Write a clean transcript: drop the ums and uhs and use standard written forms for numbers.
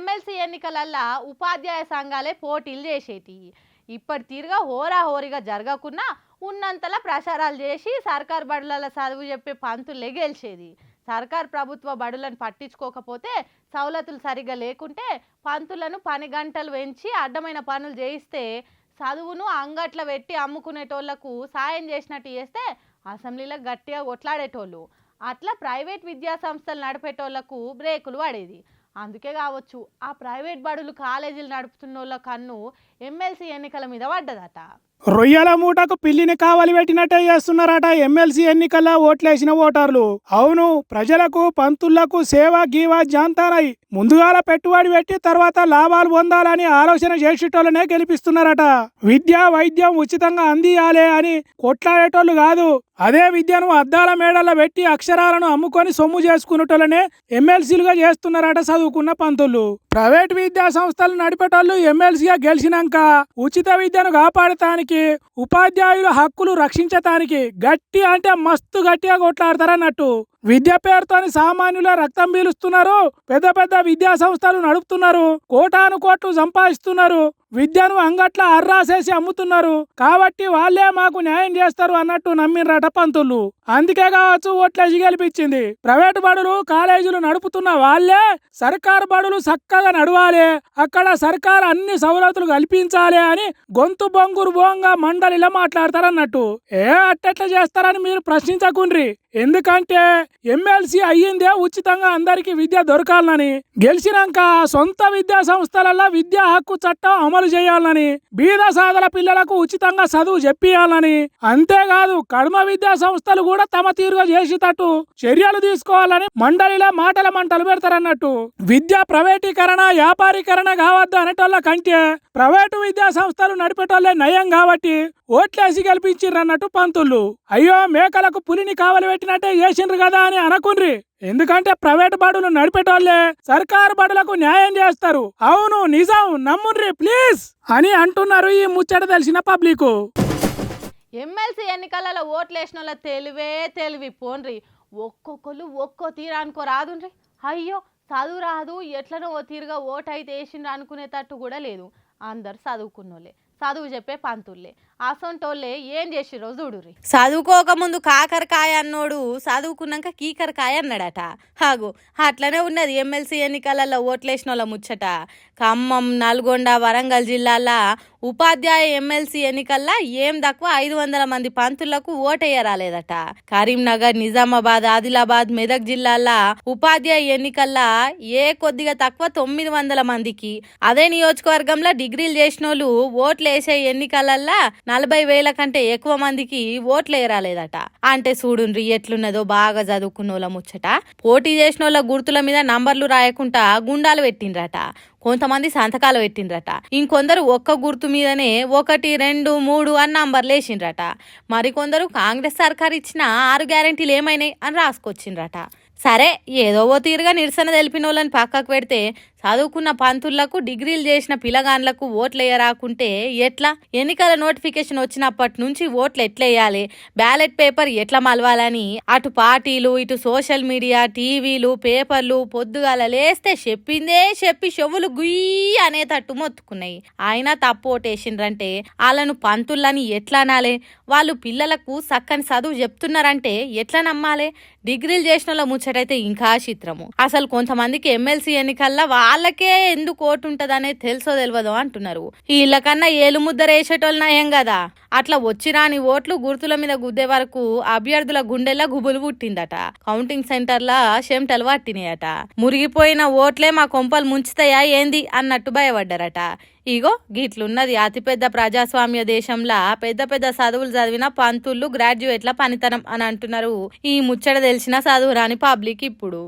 MLC ఎన్నికలల్లా ఉపాధ్యాయ సంఘాలే పోటీలు చేసేటి. ఇప్పటి తీరుగా హోరాహోరీగా జరగకున్నా ఉన్నంతలా ప్రచారాలు చేసి సర్కార్ బడుల చదువు చెప్పే పంతులే గెలిచేది. సర్కార్ ప్రభుత్వ బడులను పట్టించుకోకపోతే, సౌలతులు సరిగ్గా లేకుంటే పంతులను పని గంటలు పెంచి అడ్డమైన పనులు చేయిస్తే చదువును అంగట్ల పెట్టి అమ్ముకునేటోళ్లకు సాయం చేసినట్టు చేస్తే అసెంబ్లీలో గట్టిగా కొట్లాడేటోళ్ళు. అట్లా ప్రైవేట్ విద్యా సంస్థలు నడిపేటోళ్లకు బ్రేకులు పడేది. అందుకే కావచ్చు ఆ ప్రైవేట్ బడులు కాలేజీలు నడుపుతున్న వాళ్ళ కన్ను ఎమ్మెల్సీ ఎన్నికల మీద పడ్డదట. రొయ్యల మూటకు పిల్లిని కావలి పెట్టినట్టే చేస్తున్నారట ఎమ్మెల్సీ ఎన్నికల్లో ఓట్లేసిన ఓటర్లు. అవును, ప్రజలకు పంతులకు సేవ గీవా జాంతానై ముందుగాల పెట్టుబడి పెట్టి తర్వాత లాభాలు పొందాలని ఆలోచన చేసేటోళ్ళనే గెలిపిస్తున్నారట. విద్య వైద్యం ఉచితంగా అందియాలే అని కొట్లాడేటోళ్ళు కాదు, అదే విద్యను అద్దాల మేడల్లో పెట్టి అక్షరాలను అమ్ముకొని సొమ్ము చేసుకునేటోళ్ళనే ఎమ్మెల్సీలుగా చేస్తున్నారట చదువుకున్న పంతులు. ప్రైవేట్ విద్యా సంస్థలు నడిపేటోళ్ళు ఎమ్మెల్సీగా గెలిచినాక ఉచిత విద్యను కాపాడటానికి, ఉపాధ్యాయుల హక్కులు రక్షించటానికి గట్టి అంటే మస్తు గట్టిగా కొట్లాడతారన్నట్టు. విద్య పేరుతోని సామాన్యుల రక్తం పీలుస్తున్నారు, పెద్ద పెద్ద విద్యా సంస్థలు నడుపుతున్నారు, కోటాను కోట్లు సంపాదిస్తున్నారు, విద్యను అంగట్ల అర్రాసేసి అమ్ముతున్నారు. కాబట్టి వాళ్ళే మాకు న్యాయం చేస్తారు అన్నట్టు నమ్మినరట పంతులు. అందుకే కావచ్చు ఓట్లేసి గెలిపించింది. ప్రైవేటు బడులు కాలేజీలు నడుపుతున్న వాళ్ళే సర్కారు బడులు చక్కగా నడవాలి, అక్కడ సర్కారు అన్ని సౌలతులు కల్పించాలి అని గొంతు బొంగురు బోంగా మండలిలో మాట్లాడతారన్నట్టు. అట్టెట్లా చేస్తారని మీరు ప్రశ్నించకుండ్రి. ఎందుకంటే ఎమ్మెల్సీ అయ్యిందే ఉచితంగా అందరికీ విద్య దొరకాలని, గెలిచినాక సొంత విద్యా సంస్థలలో విద్యా హక్కు చట్టం అమలు చేయాలని, బీద సాదల పిల్లలకు ఉచితంగా చదువు చెప్పియాలని, అంతేకాదు కడమ విద్యా సంస్థలు కూడా తమ తీరుగా చేసేటట్టు చర్యలు తీసుకోవాలని మండలిలో మాటల మంటలు పెడతారన్నట్టు. విద్య ప్రైవేటీకరణ వ్యాపారీకరణ కావద్దు అనేటోళ్ళ కంటే ప్రైవేటు విద్యా సంస్థలు నడిపేటోళ్లే నయం కాబట్టి ఓట్లేసి గెలిపించిర్రన్నట్టు పంతులు. అయ్యో మేకలకు పులిని కావలి పెట్టినట్టే చేసిండ్రు కదా అని అనకుండ్రి. ఎందుకంటే ప్రైవేట్ బడులు నడిపేటోళ్లే సర్కారు బడులకు న్యాయం చేస్తారు. అవును నిజం, నమ్ముండ్రి ప్లీజ్ అని అంటున్నారు ఈ ముచ్చట తెలిసిన పబ్లిక్. ఎమ్మెల్సీ ఎన్నికలలో ఓట్లేసిన వాళ్ళ తెలివి పోన్రి. ఒక్కొక్కరు ఒక్కో తీరు అనుకో రాదుండ్రి. అయ్యో చదువు రాదు, ఎట్లనో ఓ తీరుగా ఓటు అయితే వేసిండ్రు అనుకునేటట్టు కూడా లేదు. అందరు చదువుకున్నోళ్ళే, చదువు చెప్పే పంతుల్లే. అసొంటోళ్ళే ఏం చేసిరో చూడుర్రి. చదువుకోకముందు కాకరకాయ అన్నోడు చదువుకున్నాక కీకరకాయ అన్నాడట. హాగు అట్లనే ఉన్నది ఎమ్మెల్సీ ఎన్నికలలో ఓట్లేసిన వాళ్ళ ముచ్చట. ఖమ్మం, నల్గొండ, వరంగల్ జిల్లాల ఉపాధ్యాయ ఎమ్మెల్సీ ఎన్నికల్లో ఏం తక్కువ 500 మంది పంతులకు ఓటేయరాలేదట. కరీంనగర్, నిజామాబాద్, ఆదిలాబాద్, మెదక్ జిల్లాల ఉపాధ్యాయ ఎన్నికల్లో కొద్దిగా తక్కువ 900 మందికి, అదే నియోజకవర్గంలో డిగ్రీలు చేసిన వాళ్ళు ఓట్లు వేసే ఎన్నికలల్లా 40,000 కంటే ఎక్కువ మందికి ఓట్లు వేయరాలేదట. అంటే చూడుండ్రి ఎట్లున్నదో బాగా చదువుకున్న వాళ్ళ ముచ్చట. పోటీ చేసిన వాళ్ళ గుర్తుల మీద నంబర్లు రాయకుండా గుండాలు పెట్టిండ్రట, కొంతమంది సంతకాలు పెట్టిండ్రట, ఇంకొందరు ఒక్క గుర్తు మీదనే 1, 2, 3 అని నంబర్లు వేసిండ్రట. మరికొందరు కాంగ్రెస్ సర్కార్ ఇచ్చిన 6 గ్యారెంటీలు ఏమైనాయి అని రాసుకొచ్చిండ్రట. సరే ఏదో ఓ తీరుగా నిరసన తెలిపిన వాళ్ళని పక్కకు పెడితే చదువుకున్న పంతులకు, డిగ్రీలు చేసిన పిల్లగాన్లకు ఓట్లు వేయరాకుంటే ఎట్లా? ఎన్నికల నోటిఫికేషన్ వచ్చినప్పటి నుంచి ఓట్లు ఎట్లేయాలి, బ్యాలెట్ పేపర్ ఎట్లా మలవాలని అటు పార్టీలు, ఇటు సోషల్ మీడియా, టీవీలు, పేపర్లు పొద్దుగాల లేస్తే చెప్పిందే చెప్పి చెవులు గుయ్యి అనేటట్టు మొత్తుకున్నాయి. అయినా తప్పు ఓటేసిండ్రంటే వాళ్ళను పంతులని ఎట్లా అనాలి? వాళ్ళు పిల్లలకు చక్కని చదువు చెప్తున్నారంటే ఎట్లా నమ్మాలి? డిగ్రీలు చేసిన వాళ్ళ ముచ్చటైతే ఇంకా చిత్రము. అసలు కొంతమందికి ఎమ్మెల్సీ ఎన్నికల్లో వాళ్ళకే ఎందుకు ఓటు ఉంటదనే తెలుసో తెలియదో అంటున్నారు. వీళ్ళకన్నా ఏలు ముద్దర వేసేటోళ్ళు నయం కదా. అట్లా వచ్చిరాని ఓట్లు గుర్తుల మీద గుద్దే వరకు అభ్యర్థుల గుండెల్లో గుబులు పుట్టిందట. కౌంటింగ్ సెంటర్లా చెమటలు పట్టినాయట. మురిగిపోయిన ఓట్లే మా కొంపలు ముంచుతాయా ఏంది అన్నట్టు భయపడ్డారట. ఇగో గిట్లున్నది అతిపెద్ద ప్రజాస్వామ్య దేశంలా పెద్ద పెద్ద చదువులు చదివిన పంతుళ్ళు, గ్రాడ్యుయేట్ల పనితనం అని అంటున్నారు ఈ ముచ్చట తెలిసిన చదువురాని పబ్లిక్ ఇప్పుడు.